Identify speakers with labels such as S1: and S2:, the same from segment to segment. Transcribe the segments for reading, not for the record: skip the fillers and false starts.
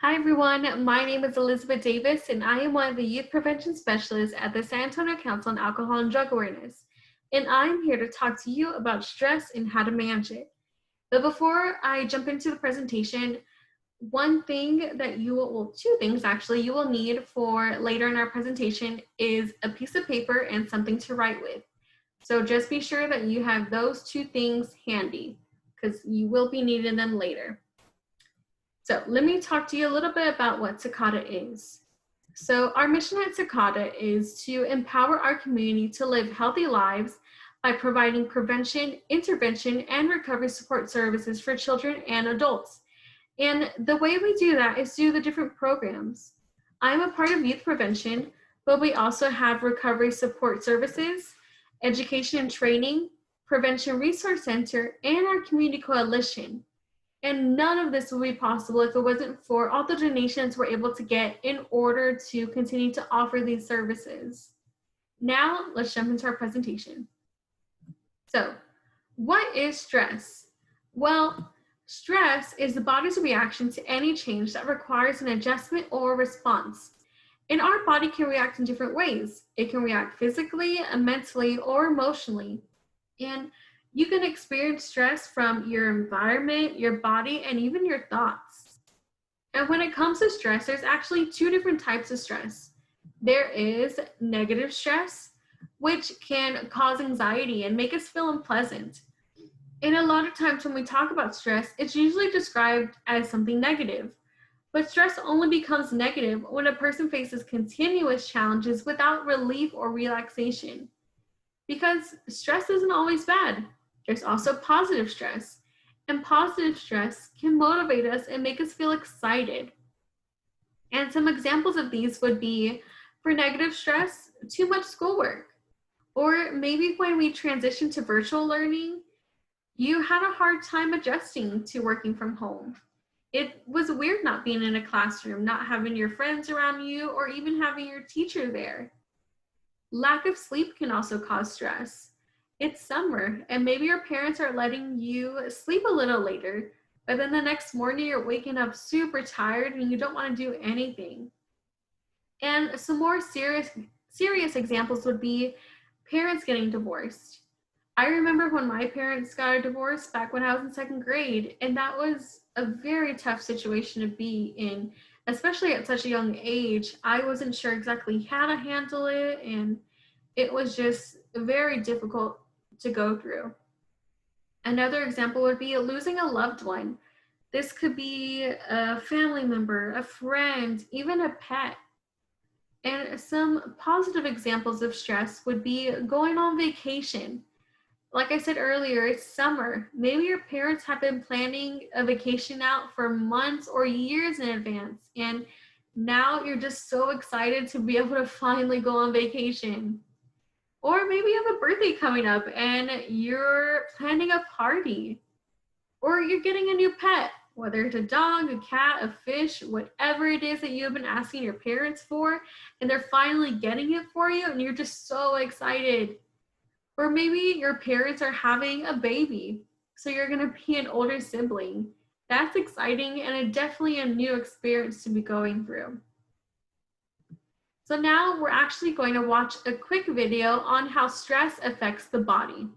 S1: Hi everyone, my name is Elizabeth Davis and I am one of the Youth Prevention Specialists at the San Antonio Council on Alcohol and Drug Awareness. And I'm here to talk to you about stress and how to manage it. But before I jump into the presentation, two things actually, you will need for later in our presentation is a piece of paper and something to write with. So just be sure that you have those two things handy because you will be needing them later. So let me talk to you a little bit about what Takata is. So our mission at Takata is to empower our community to live healthy lives by providing prevention, intervention, and recovery support services for children and adults. And the way we do that is through the different programs. I'm a part of youth prevention, but we also have recovery support services, education and training, prevention resource center, and our community coalition. And none of this would be possible if it wasn't for all the donations we're able to get in order to continue to offer these services. Now, let's jump into our presentation. So, what is stress? Well, stress is the body's reaction to any change that requires an adjustment or response. And our body can react in different ways. It can react physically, mentally, or emotionally. And you can experience stress from your environment, your body, and even your thoughts. And when it comes to stress, there's actually two different types of stress. There is negative stress, which can cause anxiety and make us feel unpleasant. And a lot of times when we talk about stress, it's usually described as something negative. But stress only becomes negative when a person faces continuous challenges without relief or relaxation. Because stress isn't always bad. There's also positive stress, and positive stress can motivate us and make us feel excited. And some examples of these would be, for negative stress, too much schoolwork, or maybe when we transition to virtual learning, you had a hard time adjusting to working from home. It was weird not being in a classroom, not having your friends around you, or even having your teacher there. Lack of sleep can also cause stress. It's summer, and maybe your parents are letting you sleep a little later, but then the next morning you're waking up super tired and you don't want to do anything. And some more serious examples would be parents getting divorced. I remember when my parents got a divorce back when I was in second grade, and that was a very tough situation to be in, especially at such a young age. I wasn't sure exactly how to handle it, and it was just very difficult to go through. Another example would be losing a loved one. This could be a family member, a friend, even a pet. And some positive examples of stress would be going on vacation. Like I said earlier, it's summer. Maybe your parents have been planning a vacation out for months or years in advance, and now you're just so excited to be able to finally go on vacation. Or maybe you have a birthday coming up and you're planning a party. Or you're getting a new pet, whether it's a dog, a cat, a fish, whatever it is that you've been asking your parents for, and they're finally getting it for you and you're just so excited. Or maybe your parents are having a baby, so you're gonna be an older sibling. That's exciting and definitely a new experience to be going through. So now we're actually going to watch a quick video on how stress affects the body.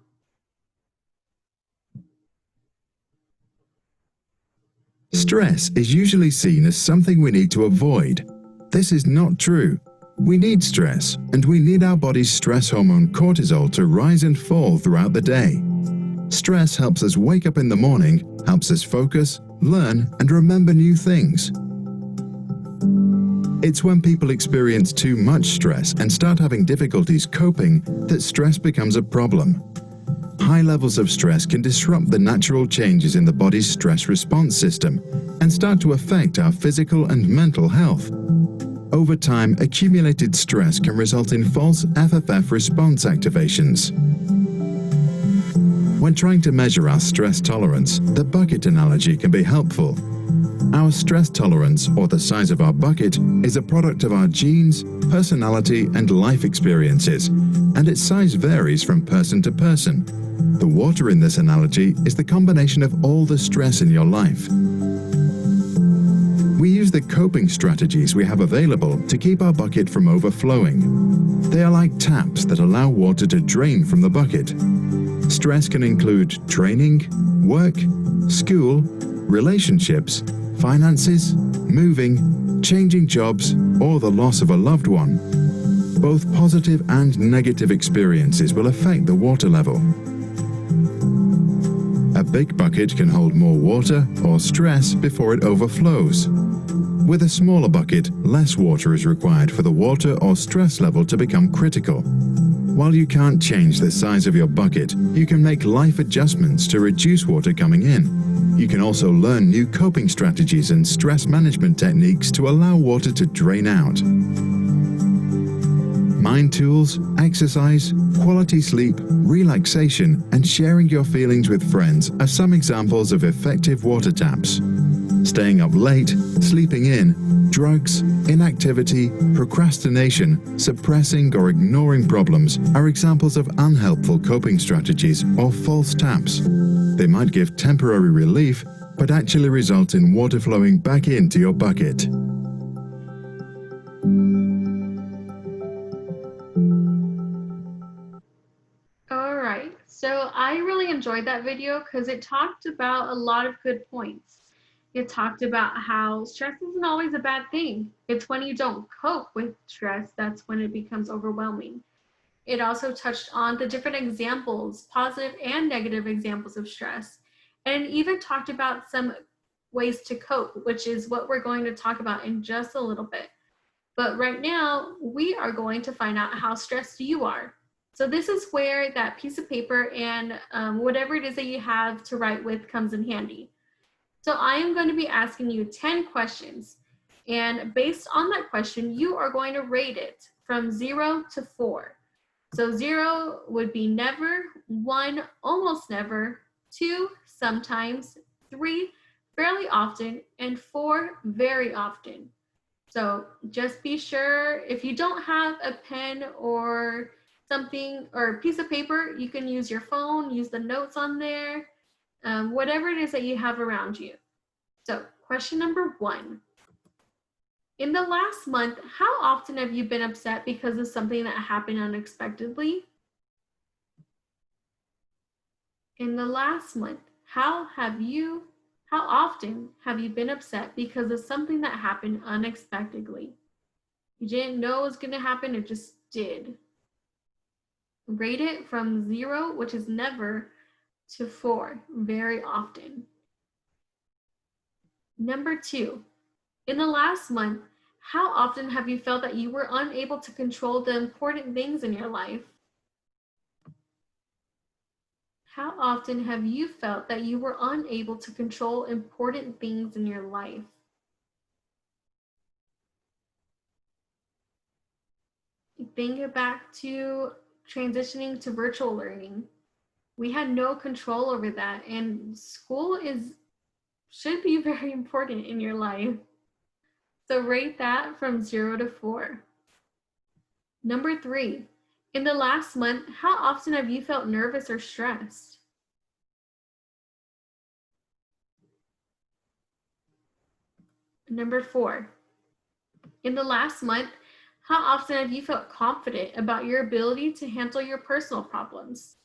S2: Stress is usually seen as something we need to avoid. This is not true. We need stress, and we need our body's stress hormone cortisol to rise and fall throughout the day. Stress helps us wake up in the morning, helps us focus, learn, and remember new things. It's when people experience too much stress and start having difficulties coping that stress becomes a problem. High levels of stress can disrupt the natural changes in the body's stress response system and start to affect our physical and mental health. Over time, accumulated stress can result in false FFF response activations. When trying to measure our stress tolerance, the bucket analogy can be helpful. Our stress tolerance, or the size of our bucket, is a product of our genes, personality, and life experiences, and its size varies from person to person. The water in this analogy is the combination of all the stress in your life. We use the coping strategies we have available to keep our bucket from overflowing. They are like taps that allow water to drain from the bucket. Stress can include training, work, school, relationships, finances, moving, changing jobs, or the loss of a loved one. Both positive and negative experiences will affect the water level. A big bucket can hold more water or stress before it overflows. With a smaller bucket, less water is required for the water or stress level to become critical. While you can't change the size of your bucket, you can make life adjustments to reduce water coming in. You can also learn new coping strategies and stress management techniques to allow water to drain out. Mind tools, exercise, quality sleep, relaxation, and sharing your feelings with friends are some examples of effective water taps. Staying up late, sleeping in, drugs, inactivity, procrastination, suppressing or ignoring problems are examples of unhelpful coping strategies or false taps. They might give temporary relief, but actually result in water flowing back into your bucket.
S1: Alright, so I really enjoyed that video because it talked about a lot of good points. It talked about how stress isn't always a bad thing. It's when you don't cope with stress that's when it becomes overwhelming. It also touched on the different examples, positive and negative examples of stress, and even talked about some ways to cope, which is what we're going to talk about in just a little bit. But right now, we are going to find out how stressed you are. So this is where that piece of paper and whatever it is that you have to write with comes in handy. So I am going to be asking you 10 questions. And based on that question, you are going to rate it from 0 to 4. So 0 would be never, 1 almost never, 2 sometimes, 3 fairly often, and 4 very often. So just be sure, if you don't have a pen or something or a piece of paper, you can use your phone, use the notes on there, whatever it is that you have around you. So question number 1. In the last month, how often have you been upset because of something that happened unexpectedly? In the last month, how often have you been upset because of something that happened unexpectedly? You didn't know it was going to happen, it just did. Rate it from 0, which is never, to 4, very often. Number 2, in the last month, how often have you felt that you were unable to control the important things in your life? How often have you felt that you were unable to control important things in your life? Think back to transitioning to virtual learning. We had no control over that, and school should be very important in your life. So rate that from 0 to 4. Number 3, in the last month, how often have you felt nervous or stressed? Number 4, in the last month, how often have you felt confident about your ability to handle your personal problems?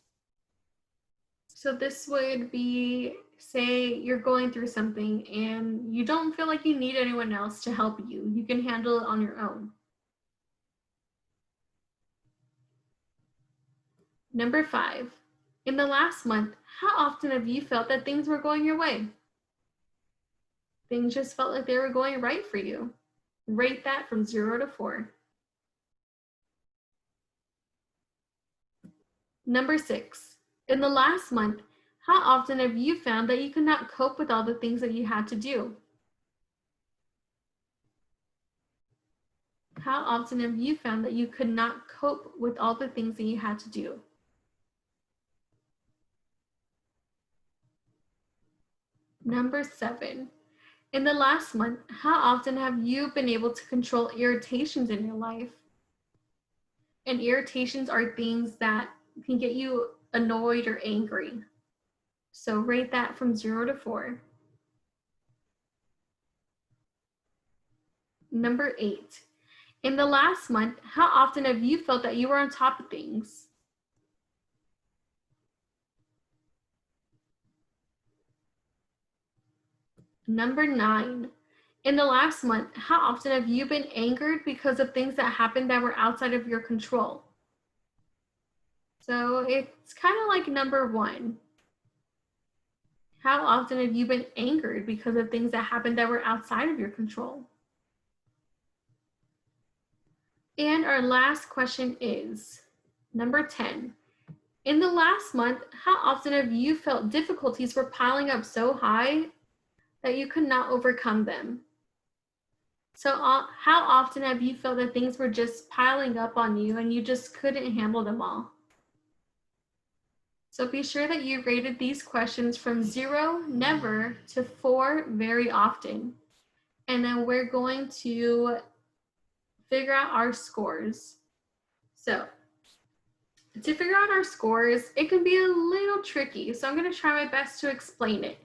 S1: So this would be, say you're going through something and you don't feel like you need anyone else to help you. You can handle it on your own. Number 5, in the last month, how often have you felt that things were going your way? Things just felt like they were going right for you. Rate that from 0 to 4. Number 6, in the last month, how often have you found that you could not cope with all the things that you had to do? How often have you found that you could not cope with all the things that you had to do? Number 7, in the last month, how often have you been able to control irritations in your life? And irritations are things that can get you annoyed or angry. So rate that from 0 to 4. Number 8. In the last month, how often have you felt that you were on top of things? Number 9. In the last month, how often have you been angered because of things that happened that were outside of your control? So it's kind of like number 1. How often have you been angered because of things that happened that were outside of your control? And our last question is number 10. In the last month, how often have you felt difficulties were piling up so high that you could not overcome them? So how often have you felt that things were just piling up on you and you just couldn't handle them all? So be sure that you rated these questions from 0, never, to 4, very often. And then we're going to figure out our scores. So to figure out our scores, it can be a little tricky. So I'm going to try my best to explain it.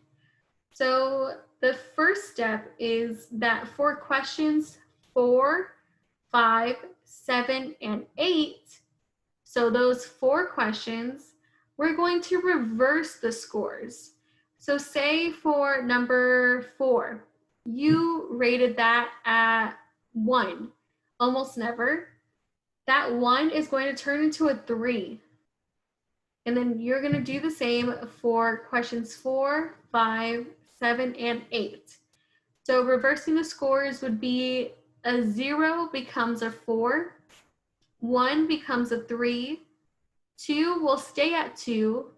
S1: So the first step is that for questions 4, 5, 7, and 8, so those 4 questions, we're going to reverse the scores. So say for number 4, you rated that at 1, almost never. That 1 is going to turn into a 3. And then you're going to do the same for questions 4, 5, 7, and 8. So reversing the scores would be a 0 becomes a 4, 1 becomes a 3, 2 will stay at 2,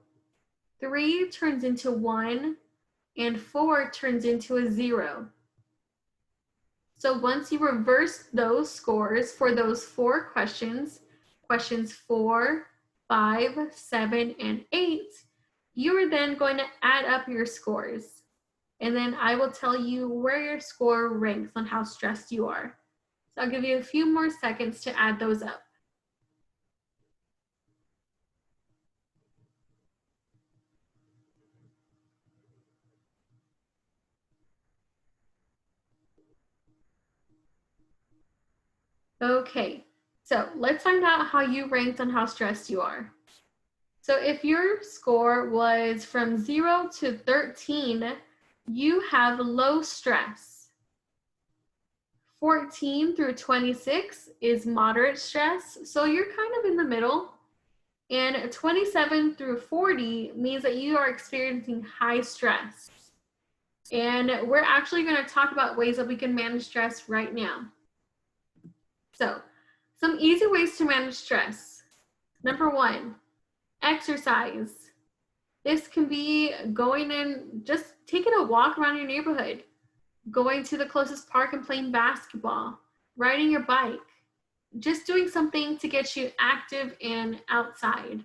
S1: 3 turns into 1, and 4 turns into a 0. So once you reverse those scores for those 4 questions, questions 4, 5, 7, and 8, you are then going to add up your scores. And then I will tell you where your score ranks on how stressed you are. So I'll give you a few more seconds to add those up. Okay, so let's find out how you ranked on how stressed you are. So if your score was from 0 to 13, you have low stress. 14 through 26 is moderate stress, so you're kind of in the middle. And 27 through 40 means that you are experiencing high stress. And we're actually going to talk about ways that we can manage stress right now. So, some easy ways to manage stress. Number 1, exercise. This can be going and just taking a walk around your neighborhood, going to the closest park and playing basketball, riding your bike, just doing something to get you active and outside.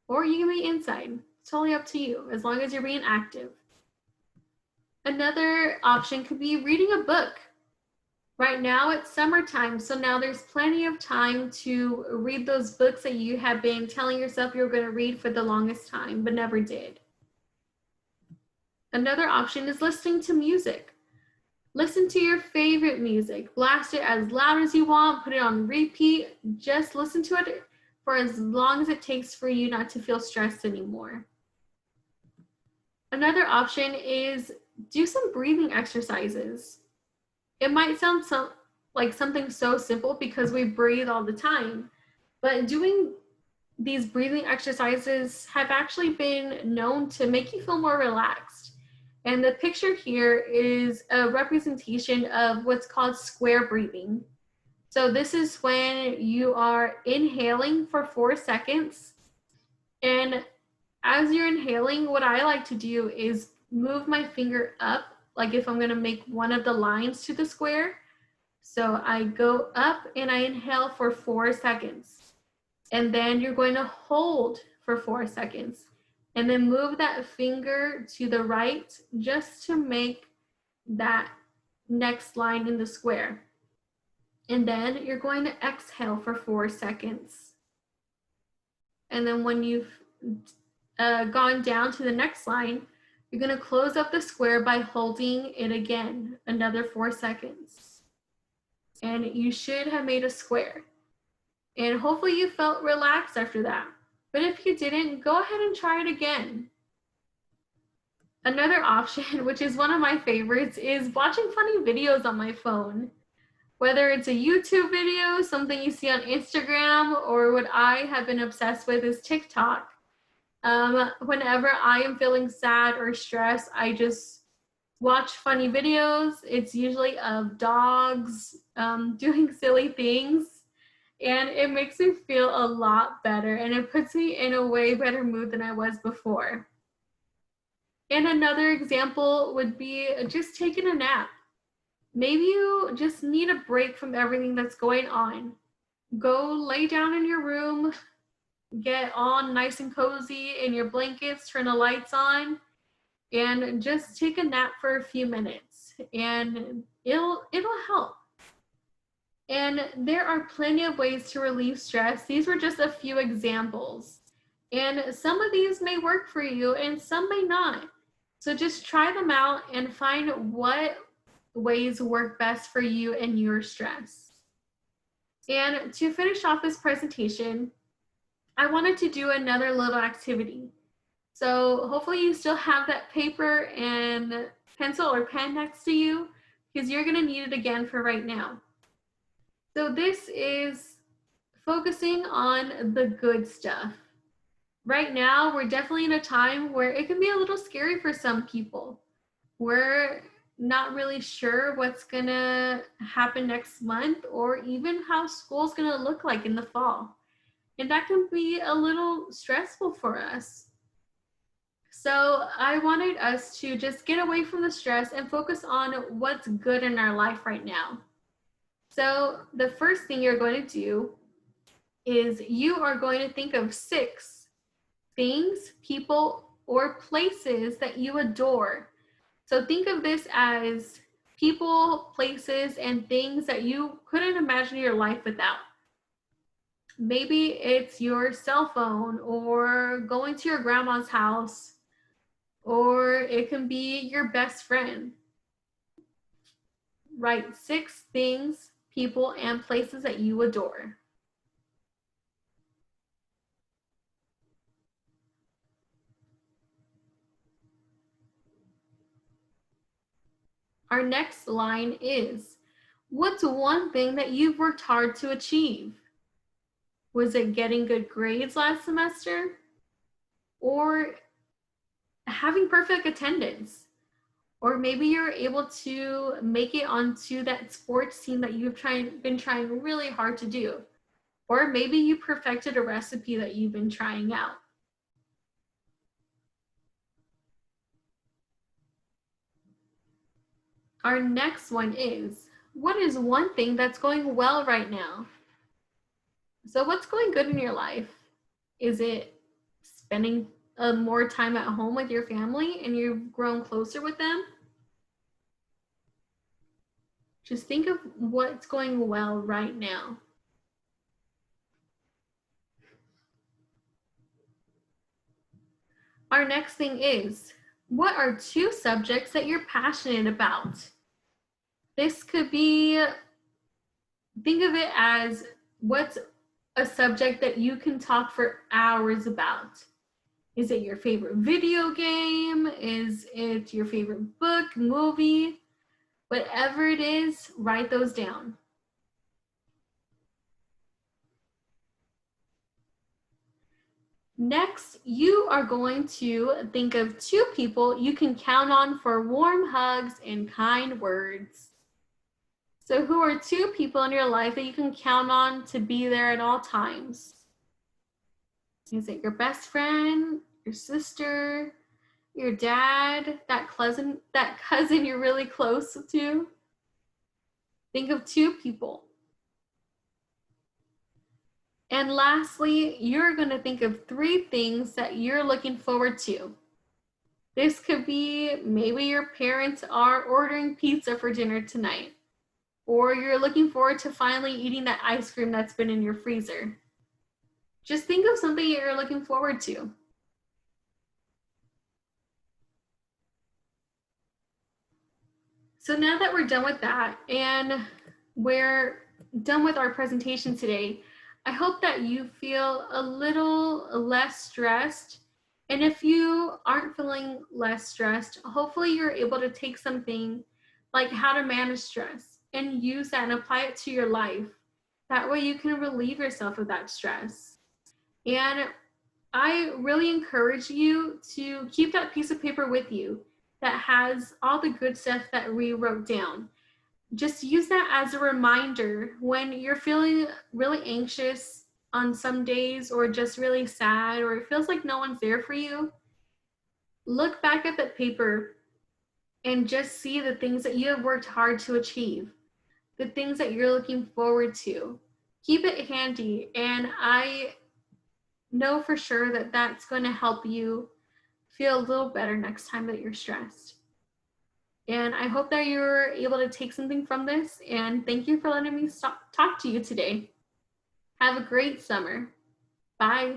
S1: Or you can be inside. It's totally up to you, as long as you're being active. Another option could be reading a book. Right now it's summertime, so now there's plenty of time to read those books that you have been telling yourself you were going to read for the longest time, but never did. Another option is listening to music. Listen to your favorite music. Blast it as loud as you want, put it on repeat. Just listen to it for as long as it takes for you not to feel stressed anymore. Another option is do some breathing exercises. It might sound like something so simple because we breathe all the time, but doing these breathing exercises have actually been known to make you feel more relaxed. And the picture here is a representation of what's called square breathing. So this is when you are inhaling for 4 seconds. And as you're inhaling, what I like to do is move my finger up, like if I'm going to make one of the lines to the square. So I go up and I inhale for 4 seconds. And then you're going to hold for 4 seconds. And then move that finger to the right just to make that next line in the square. And then you're going to exhale for 4 seconds. And then when you've gone down to the next line, you're going to close up the square by holding it again, another 4 seconds. and you should have made a square. And hopefully you felt relaxed after that. But if you didn't, go ahead and try it again. Another option, which is one of my favorites, is watching funny videos on my phone. Whether it's a YouTube video, something you see on Instagram, or what I have been obsessed with is TikTok. Whenever I am feeling sad or stressed, I just watch funny videos. It's usually of dogs doing silly things, and it makes me feel a lot better, and it puts me in a way better mood than I was before. And another example would be just taking a nap. Maybe you just need a break from everything that's going on. Go lay down in your room, get all nice and cozy in your blankets, turn the lights on, and just take a nap for a few minutes, and it'll help. And there are plenty of ways to relieve stress. These were just a few examples. And some of these may work for you and some may not. So just try them out and find what ways work best for you and your stress. And to finish off this presentation, I wanted to do another little activity. So hopefully you still have that paper and pencil or pen next to you, because you're going to need it again for right now. So this is focusing on the good stuff. Right now, we're definitely in a time where it can be a little scary for some people. We're not really sure what's gonna happen next month, or even how school's gonna look like in the fall. And that can be a little stressful for us. So I wanted us to just get away from the stress and focus on what's good in our life right now. So the first thing you're going to do is you are going to think of 6 things, people, or places that you adore. So think of this as people, places, and things that you couldn't imagine your life without. Maybe it's your cell phone, or going to your grandma's house, or it can be your best friend. Write 6 things, people, and places that you adore. Our next line is, what's one thing that you've worked hard to achieve? Was it getting good grades last semester? Or having perfect attendance? Or maybe you're able to make it onto that sports team that you've been trying really hard to do. Or maybe you perfected a recipe that you've been trying out. Our next one is, what is one thing that's going well right now? So what's going good in your life? Is it spending more time at home with your family and you've grown closer with them? Just think of what's going well right now. Our next thing is, what are 2 subjects that you're passionate about? This could be, think of it as, what's a subject that you can talk for hours about? Is it your favorite video game? Is it your favorite book, movie? Whatever it is, write those down. Next, you are going to think of 2 people you can count on for warm hugs and kind words. So who are 2 people in your life that you can count on to be there at all times? Is it your best friend, your sister, your dad, that cousin you're really close to? Think of 2 people. And lastly, you're going to think of 3 things that you're looking forward to. This could be, maybe your parents are ordering pizza for dinner tonight, or you're looking forward to finally eating that ice cream that's been in your freezer. Just think of something you're looking forward to. So now that we're done with that, and we're done with our presentation today. I hope that you feel a little less stressed. And if you aren't feeling less stressed, hopefully you're able to take something like how to manage stress and use that and apply it to your life. That way you can relieve yourself of that stress. And I really encourage you to keep that piece of paper with you that has all the good stuff that we wrote down. Just use that as a reminder when you're feeling really anxious on some days or just really sad or it feels like no one's there for you. Look back at that paper and just see the things that you have worked hard to achieve, the things that you're looking forward to. Keep it handy, and I know for sure that that's going to help you feel a little better next time that you're stressed. And I hope that you're able to take something from this. And thank you for letting me talk to you today. Have a great summer. Bye.